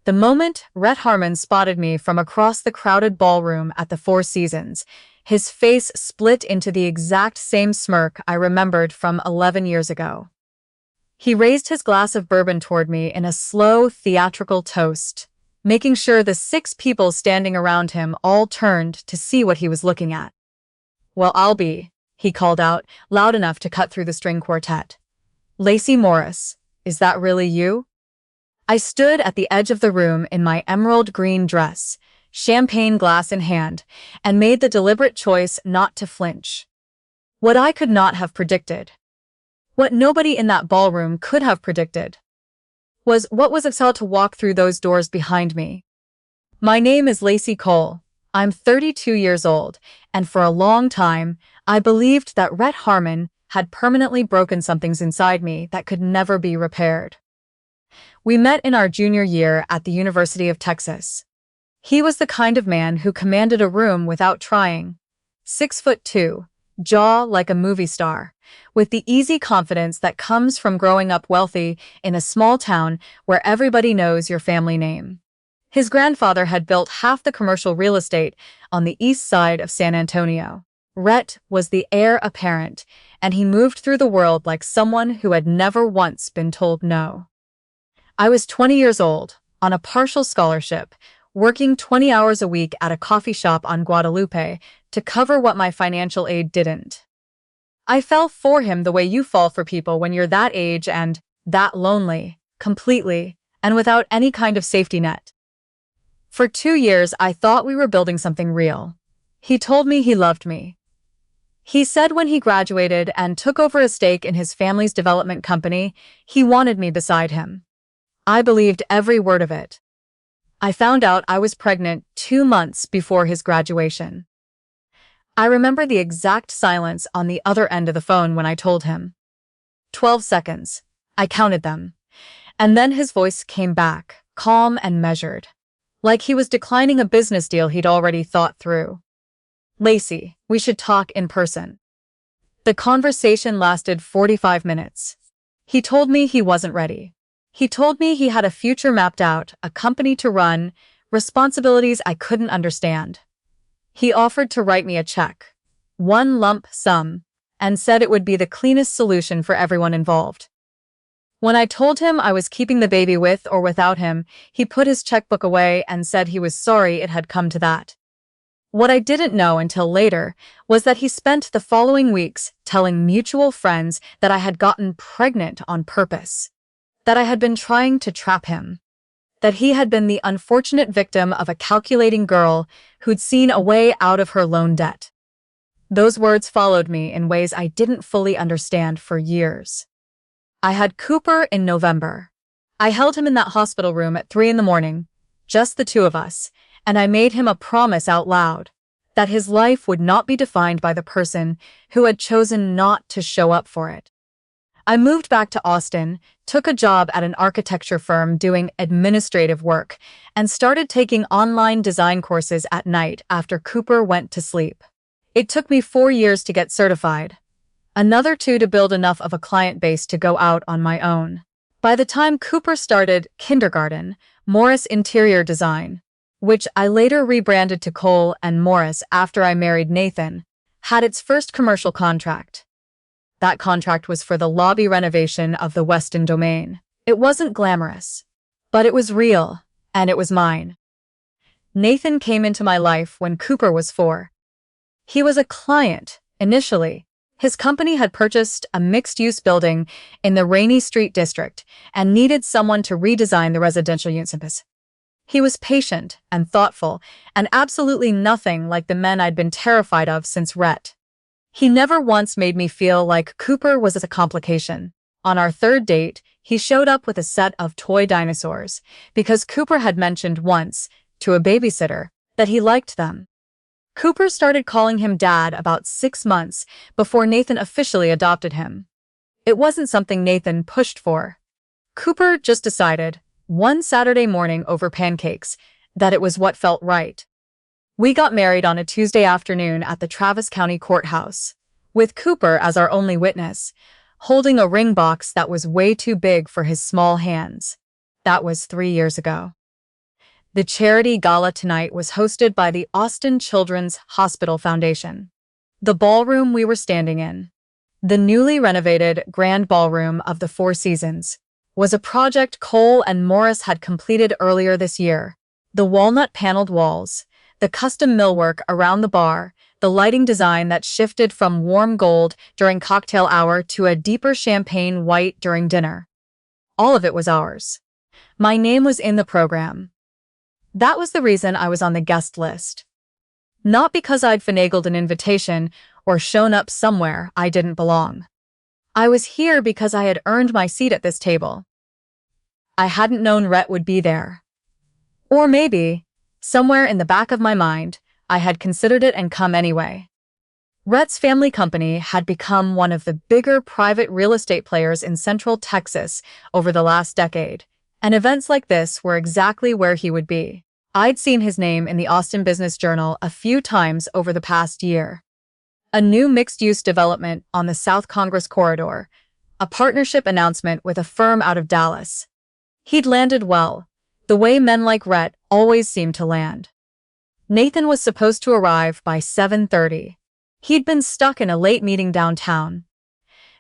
The moment Rhett Harmon spotted me from across the crowded ballroom at the Four Seasons, his face split into the exact same smirk I remembered from 11 years ago. He raised his glass of bourbon toward me in a slow, theatrical toast, making sure the 6 people standing around him all turned to see what he was looking at. "Well, I'll be," he called out, loud enough to cut through the string quartet. "Lacey Morris, is that really you?" I stood at the edge of the room in my emerald green dress, champagne glass in hand, and made the deliberate choice not to flinch. What I could not have predicted, what nobody in that ballroom could have predicted, was what was about to walk through those doors behind me. My name is Lacey Cole. I'm 32 years old, and for a long time, I believed that Rhett Harmon had permanently broken something inside me that could never be repaired. We met in our junior year at the University of Texas. He was the kind of man who commanded a room without trying. 6'2", jaw like a movie star, with the easy confidence that comes from growing up wealthy in a small town where everybody knows your family name. His grandfather had built half the commercial real estate on the east side of San Antonio. Rhett was the heir apparent, and he moved through the world like someone who had never once been told no. I was 20 years old, on a partial scholarship, working 20 hours a week at a coffee shop on Guadalupe to cover what my financial aid didn't. I fell for him the way you fall for people when you're that age and that lonely, completely, and without any kind of safety net. For 2 years, I thought we were building something real. He told me he loved me. He said when he graduated and took over a stake in his family's development company, he wanted me beside him. I believed every word of it. I found out I was pregnant 2 months before his graduation. I remember the exact silence on the other end of the phone when I told him. 12 seconds. I counted them. And then his voice came back, calm and measured, like he was declining a business deal he'd already thought through. "Lacey, we should talk in person." The conversation lasted 45 minutes. He told me he wasn't ready. He told me he had a future mapped out, a company to run, responsibilities I couldn't understand. He offered to write me a check, one lump sum, and said it would be the cleanest solution for everyone involved. When I told him I was keeping the baby with or without him, he put his checkbook away and said he was sorry it had come to that. What I didn't know until later was that he spent the following weeks telling mutual friends that I had gotten pregnant on purpose, that I had been trying to trap him, that he had been the unfortunate victim of a calculating girl who'd seen a way out of her loan debt. Those words followed me in ways I didn't fully understand for years. I had Cooper in November. I held him in that hospital room at 3 in the morning, just the two of us, and I made him a promise out loud that his life would not be defined by the person who had chosen not to show up for it. I moved back to Austin, took a job at an architecture firm doing administrative work, and started taking online design courses at night after Cooper went to sleep. It took me 4 years to get certified, another 2 to build enough of a client base to go out on my own. By the time Cooper started kindergarten, Morris Interior Design, which I later rebranded to Cole and Morris after I married Nathan, had its first commercial contract. That contract was for the lobby renovation of the Westin Domain. It wasn't glamorous, but it was real, and it was mine. Nathan came into my life when Cooper was 4. He was a client, initially. His company had purchased a mixed-use building in the Rainy Street district and needed someone to redesign the residential units. He was patient and thoughtful, and absolutely nothing like the men I'd been terrified of since Rhett. He never once made me feel like Cooper was a complication. On our 3rd date, he showed up with a set of toy dinosaurs because Cooper had mentioned once, to a babysitter, that he liked them. Cooper started calling him Dad about 6 months before Nathan officially adopted him. It wasn't something Nathan pushed for. Cooper just decided, one Saturday morning over pancakes, that it was what felt right. We got married on a Tuesday afternoon at the Travis County Courthouse, with Cooper as our only witness, holding a ring box that was way too big for his small hands. That was 3 years ago. The charity gala tonight was hosted by the Austin Children's Hospital Foundation. The ballroom we were standing in, the newly renovated Grand Ballroom of the Four Seasons, was a project Cole and Morris had completed earlier this year. The walnut-paneled walls, the custom millwork around the bar, the lighting design that shifted from warm gold during cocktail hour to a deeper champagne white during dinner. All of it was ours. My name was in the program. That was the reason I was on the guest list. Not because I'd finagled an invitation or shown up somewhere I didn't belong. I was here because I had earned my seat at this table. I hadn't known Rhett would be there. Or maybe, somewhere in the back of my mind, I had considered it and come anyway. Rhett's family company had become one of the bigger private real estate players in Central Texas over the last decade, and events like this were exactly where he would be. I'd seen his name in the Austin Business Journal a few times over the past year. A new mixed-use development on the South Congress Corridor, a partnership announcement with a firm out of Dallas. He'd landed well, the way men like Rhett always seemed to land. Nathan was supposed to arrive by 7:30. He'd been stuck in a late meeting downtown.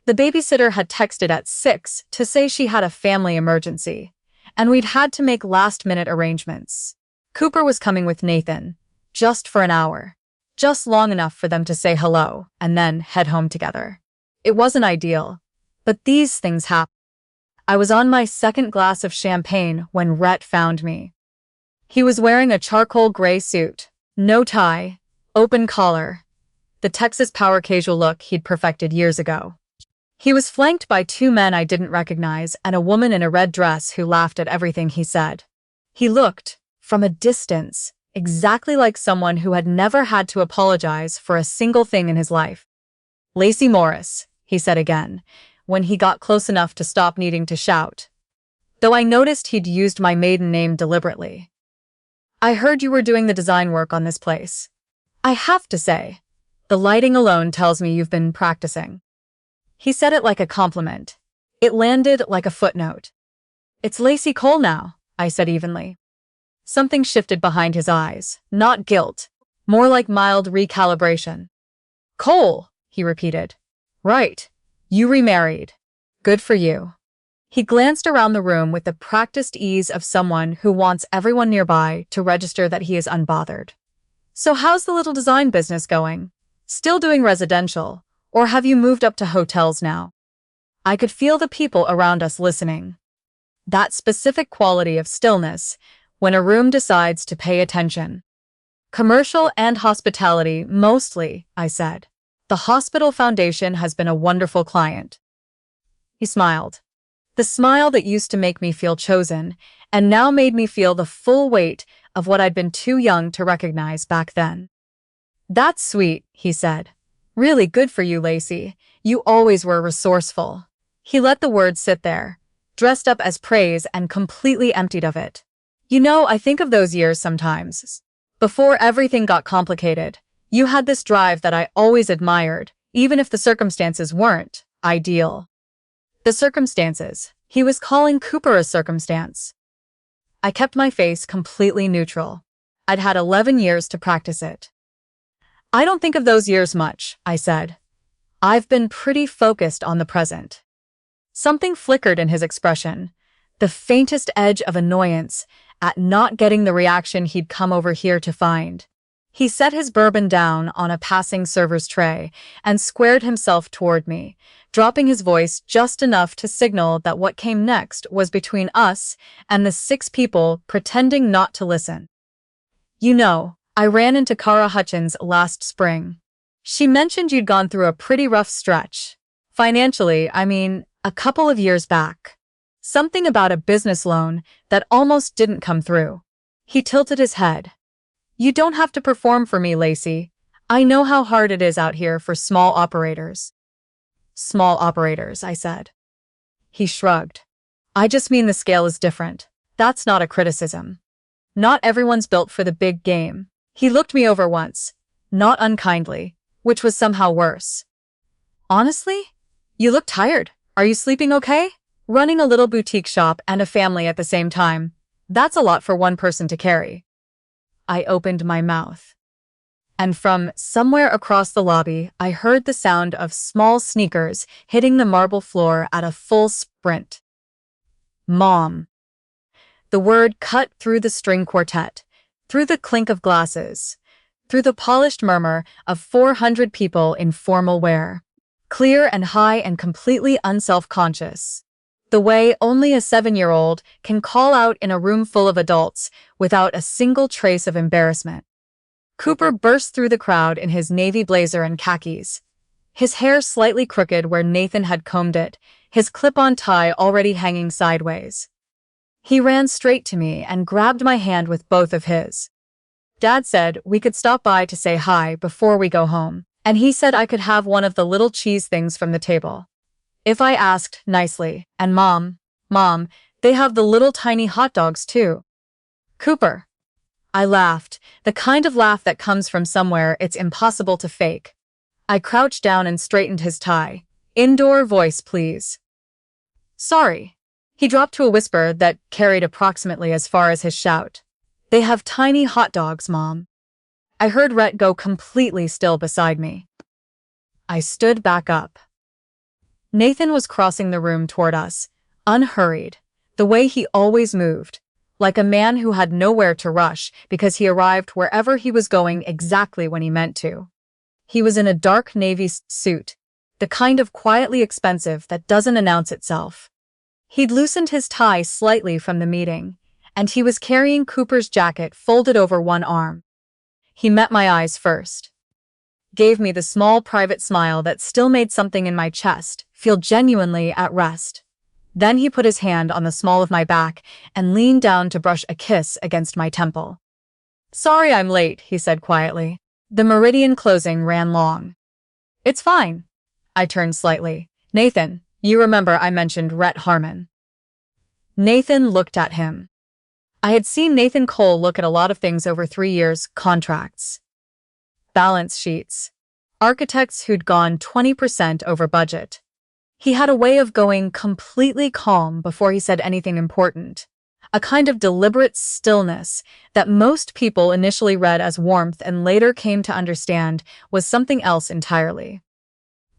The babysitter had texted at 6 to say she had a family emergency, and we'd had to make last-minute arrangements. Cooper was coming with Nathan, just for an hour, just long enough for them to say hello and then head home together. It wasn't ideal, but these things happen. I was on my second glass of champagne when Rhett found me. He was wearing a charcoal gray suit, no tie, open collar, the Texas power casual look he'd perfected years ago. He was flanked by two men I didn't recognize and a woman in a red dress who laughed at everything he said. He looked, from a distance, exactly like someone who had never had to apologize for a single thing in his life. "Lacey Morris," he said again, when he got close enough to stop needing to shout, though I noticed he'd used my maiden name deliberately. "I heard you were doing the design work on this place. I have to say, the lighting alone tells me you've been practicing." He said it like a compliment. It landed like a footnote. "It's Lacey Cole now," I said evenly. Something shifted behind his eyes, not guilt, more like mild recalibration. "Cole," he repeated. "Right. You remarried. Good for you." He glanced around the room with the practiced ease of someone who wants everyone nearby to register that he is unbothered. "So how's the little design business going? Still doing residential, or have you moved up to hotels now?" I could feel the people around us listening. That specific quality of stillness when a room decides to pay attention. "Commercial and hospitality, mostly," I said. "The Hospital Foundation has been a wonderful client." He smiled. The smile that used to make me feel chosen, and now made me feel the full weight of what I'd been too young to recognize back then. "That's sweet," he said. "Really good for you, Lacey. You always were resourceful." He let the words sit there, dressed up as praise and completely emptied of it. "You know, I think of those years sometimes. Before everything got complicated, you had this drive that I always admired, even if the circumstances weren't ideal." The circumstances. He was calling Cooper a circumstance. I kept my face completely neutral. I'd had 11 years to practice it. "I don't think of those years much," I said. "I've been pretty focused on the present." Something flickered in his expression, the faintest edge of annoyance at not getting the reaction he'd come over here to find. He set his bourbon down on a passing server's tray and squared himself toward me, dropping his voice just enough to signal that what came next was between us and the 6 people pretending not to listen. "You know, I ran into Kara Hutchins last spring. She mentioned you'd gone through a pretty rough stretch. Financially, I mean, a couple of years back. Something about a business loan that almost didn't come through." He tilted his head. "You don't have to perform for me, Lacey. I know how hard it is out here for small operators." "Small operators," I said. He shrugged. "I just mean the scale is different. That's not a criticism. Not everyone's built for the big game." He looked me over once, not unkindly, which was somehow worse. "Honestly? You look tired. Are you sleeping okay?" "Running a little boutique shop and a family at the same time. That's a lot for one person to carry. I opened my mouth. And from somewhere across the lobby, I heard the sound of small sneakers hitting the marble floor at a full sprint. Mom. The word cut through the string quartet, through the clink of glasses, through the polished murmur of 400 people in formal wear. Clear and high and completely unself-conscious. The way only a 7-year-old can call out in a room full of adults without a single trace of embarrassment. Cooper burst through the crowd in his navy blazer and khakis, his hair slightly crooked where Nathan had combed it, his clip-on tie already hanging sideways. He ran straight to me and grabbed my hand with both of his. Dad said we could stop by to say hi before we go home, and he said I could have one of the little cheese things from the table. If I asked nicely, and Mom, they have the little tiny hot dogs too. Cooper. I laughed, the kind of laugh that comes from somewhere it's impossible to fake. I crouched down and straightened his tie. Indoor voice, please. Sorry. He dropped to a whisper that carried approximately as far as his shout. They have tiny hot dogs, Mom. I heard Rhett go completely still beside me. I stood back up. Nathan was crossing the room toward us, unhurried, the way he always moved, like a man who had nowhere to rush because he arrived wherever he was going exactly when he meant to. He was in a dark navy suit, the kind of quietly expensive that doesn't announce itself. He'd loosened his tie slightly from the meeting, and he was carrying Cooper's jacket folded over one arm. He met my eyes first, gave me the small private smile that still made something in my chest feel genuinely at rest. Then he put his hand on the small of my back and leaned down to brush a kiss against my temple. Sorry I'm late, he said quietly. The meridian closing ran long. It's fine. I turned slightly. Nathan, you remember I mentioned Rhett Harmon. Nathan looked at him. I had seen Nathan Cole look at a lot of things over 3 years, contracts, balance sheets, architects who'd gone 20% over budget. He had a way of going completely calm before he said anything important, a kind of deliberate stillness that most people initially read as warmth and later came to understand was something else entirely.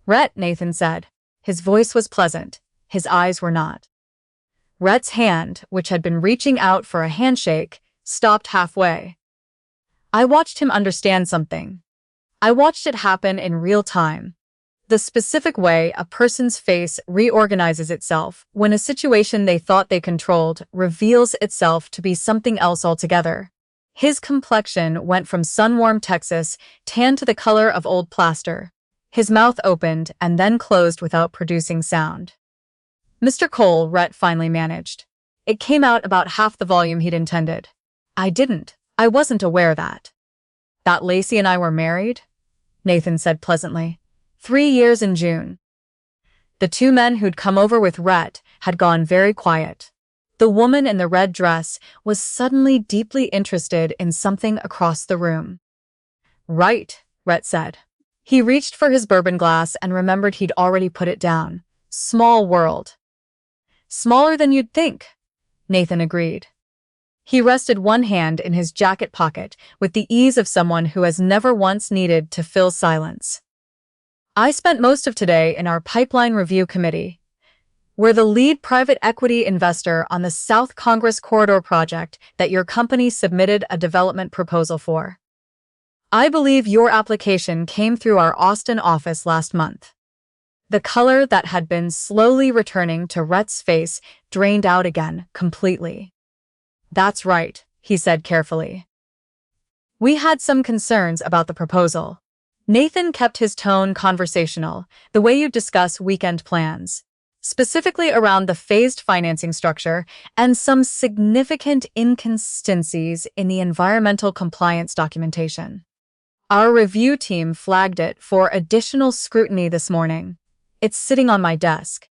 Rhett, Nathan said. His voice was pleasant, his eyes were not. Rhett's hand, which had been reaching out for a handshake, stopped halfway. I watched him understand something. I watched it happen in real time. The specific way a person's face reorganizes itself when a situation they thought they controlled reveals itself to be something else altogether. His complexion went from sun-warmed Texas tan to the color of old plaster. His mouth opened and then closed without producing sound. Mr. Cole, Rhett finally managed. It came out about half the volume he'd intended. I wasn't aware that Lacey and I were married, Nathan said pleasantly. 3 years in June. The 2 men who'd come over with Rhett had gone very quiet. The woman in the red dress was suddenly deeply interested in something across the room. Right, Rhett said. He reached for his bourbon glass and remembered he'd already put it down. Small world. Smaller than you'd think, Nathan agreed. He rested one hand in his jacket pocket with the ease of someone who has never once needed to fill silence. I spent most of today in our pipeline review committee. We're the lead private equity investor on the South Congress Corridor project that your company submitted a development proposal for. I believe your application came through our Austin office last month. The color that had been slowly returning to Rhett's face drained out again completely. That's right, he said carefully. We had some concerns about the proposal. Nathan kept his tone conversational, the way you discuss weekend plans, specifically around the phased financing structure and some significant inconsistencies in the environmental compliance documentation. Our review team flagged it for additional scrutiny this morning. It's sitting on my desk.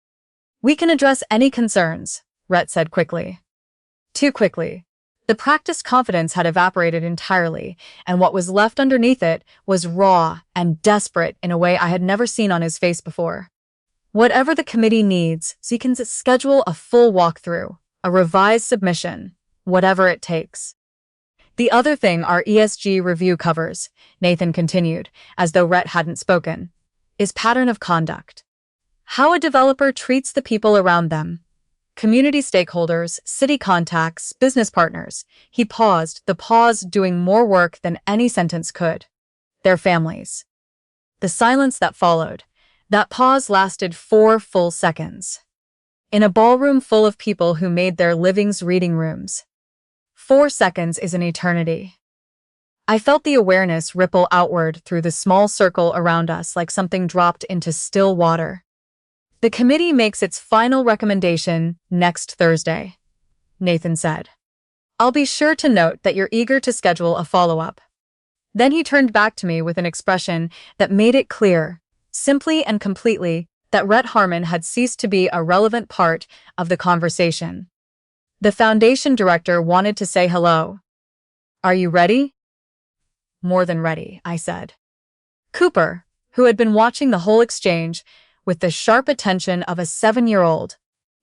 We can address any concerns, Rhett said quickly. Too quickly. The practiced confidence had evaporated entirely, and what was left underneath it was raw and desperate in a way I had never seen on his face before. Whatever the committee needs, so you can schedule a full walkthrough, a revised submission, whatever it takes. The other thing our ESG review covers, Nathan continued, as though Rhett hadn't spoken, is pattern of conduct. How a developer treats the people around them. Community stakeholders, city contacts, business partners. He paused, the pause doing more work than any sentence could. Their families. The silence that followed. That pause lasted 4 full seconds. In a ballroom full of people who made their livings reading rooms. 4 seconds is an eternity. I felt the awareness ripple outward through the small circle around us like something dropped into still water. The committee makes its final recommendation next Thursday, Nathan said. I'll be sure to note that you're eager to schedule a follow-up. Then he turned back to me with an expression that made it clear, simply and completely, that Rhett Harmon had ceased to be a relevant part of the conversation. The foundation director wanted to say hello. Are you ready? More than ready, I said. Cooper, who had been watching the whole exchange with the sharp attention of a 7-year-old,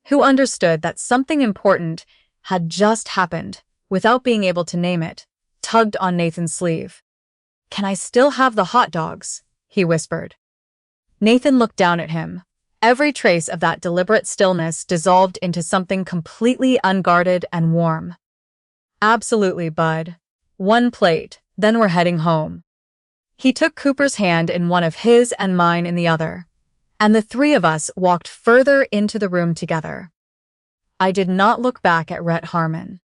who understood that something important had just happened without being able to name it, tugged on Nathan's sleeve. Can I still have the hot dogs? He whispered. Nathan looked down at him. Every trace of that deliberate stillness dissolved into something completely unguarded and warm. Absolutely, bud. 1 plate, then we're heading home. He took Cooper's hand in one of his and mine in the other, and the 3 of us walked further into the room together. I did not look back at Rhett Harmon,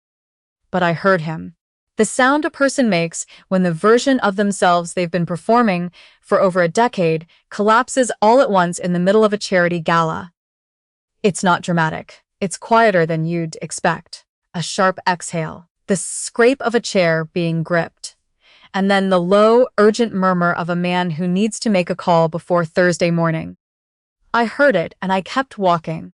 but I heard him. The sound a person makes when the version of themselves they've been performing for over a decade collapses all at once in the middle of a charity gala. It's not dramatic. It's quieter than you'd expect. A sharp exhale, the scrape of a chair being gripped, and then the low, urgent murmur of a man who needs to make a call before Thursday morning. I heard it and I kept walking.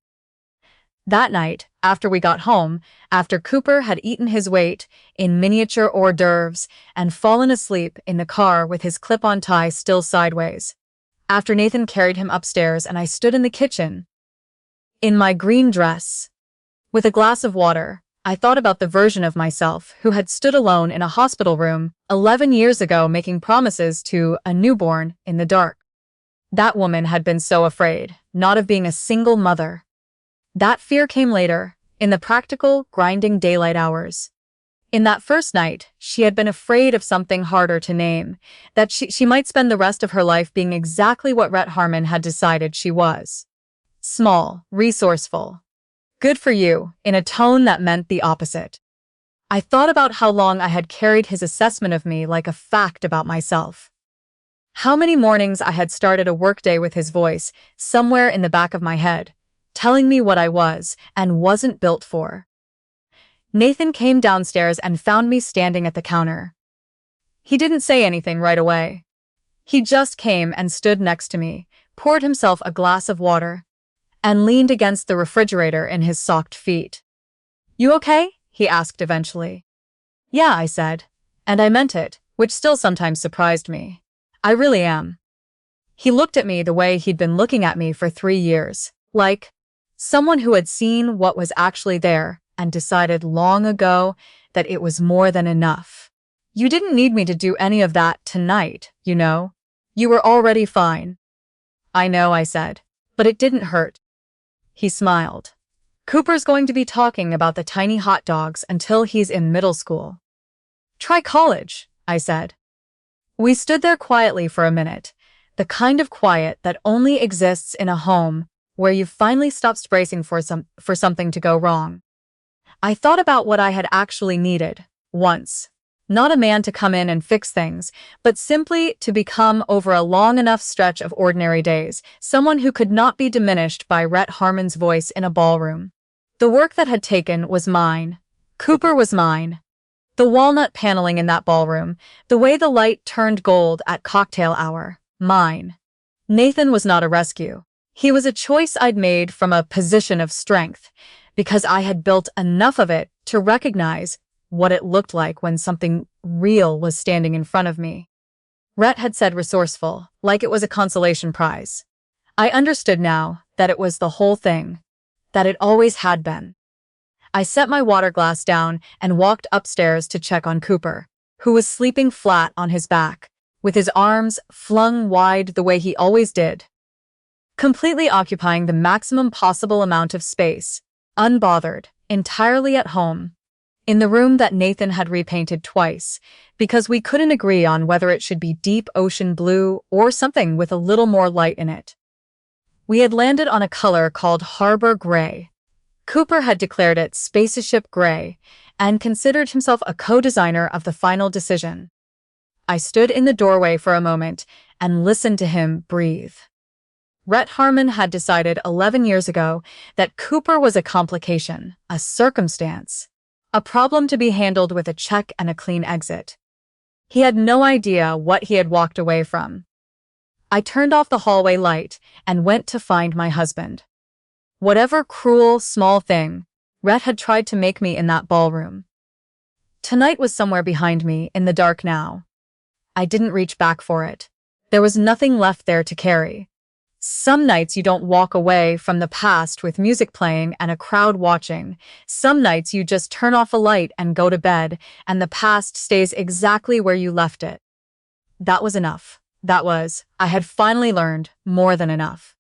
That night, after we got home, after Cooper had eaten his weight in miniature hors d'oeuvres and fallen asleep in the car with his clip-on tie still sideways, after Nathan carried him upstairs and I stood in the kitchen, in my green dress, with a glass of water, I thought about the version of myself who had stood alone in a hospital room 11 years ago making promises to a newborn in the dark. That woman had been so afraid, not of being a single mother. That fear came later, in the practical, grinding daylight hours. In that first night, she had been afraid of something harder to name, that she might spend the rest of her life being exactly what Rhett Harmon had decided she was. Small, resourceful. Good for you, in a tone that meant the opposite. I thought about how long I had carried his assessment of me like a fact about myself. How many mornings I had started a workday with his voice, somewhere in the back of my head, telling me what I was and wasn't built for. Nathan came downstairs and found me standing at the counter. He didn't say anything right away. He just came and stood next to me, poured himself a glass of water, and leaned against the refrigerator in his socked feet. You okay? He asked eventually. Yeah, I said, and I meant it, which still sometimes surprised me. I really am. He looked at me the way he'd been looking at me for 3 years, like someone who had seen what was actually there and decided long ago that it was more than enough. You didn't need me to do any of that tonight, you know. You were already fine. I know, I said, but it didn't hurt. He smiled. Cooper's going to be talking about the tiny hot dogs until he's in middle school. Try college, I said. We stood there quietly for a minute, the kind of quiet that only exists in a home where you've finally stopped bracing for something to go wrong. I thought about what I had actually needed, once. Not a man to come in and fix things, but simply to become, over a long enough stretch of ordinary days, someone who could not be diminished by Rhett Harmon's voice in a ballroom. The work that had taken was mine. Cooper was mine. The walnut paneling in that ballroom, the way the light turned gold at cocktail hour, mine. Nathan was not a rescue. He was a choice I'd made from a position of strength, because I had built enough of it to recognize what it looked like when something real was standing in front of me. Rhett had said resourceful, like it was a consolation prize. I understood now that it was the whole thing, that it always had been. I set my water glass down and walked upstairs to check on Cooper, who was sleeping flat on his back, with his arms flung wide the way he always did, completely occupying the maximum possible amount of space, unbothered, entirely at home, in the room that Nathan had repainted twice, because we couldn't agree on whether it should be deep ocean blue or something with a little more light in it. We had landed on a color called Harbor Gray. Cooper had declared it Spaceship Gray and considered himself a co-designer of the final decision. I stood in the doorway for a moment and listened to him breathe. Rhett Harmon had decided 11 years ago that Cooper was a complication, a circumstance, a problem to be handled with a check and a clean exit. He had no idea what he had walked away from. I turned off the hallway light and went to find my husband. Whatever cruel, small thing Rhett had tried to make me in that ballroom, tonight was somewhere behind me in the dark now. I didn't reach back for it. There was nothing left there to carry. Some nights you don't walk away from the past with music playing and a crowd watching. Some nights you just turn off a light and go to bed, and the past stays exactly where you left it. That was enough. I had finally learned more than enough.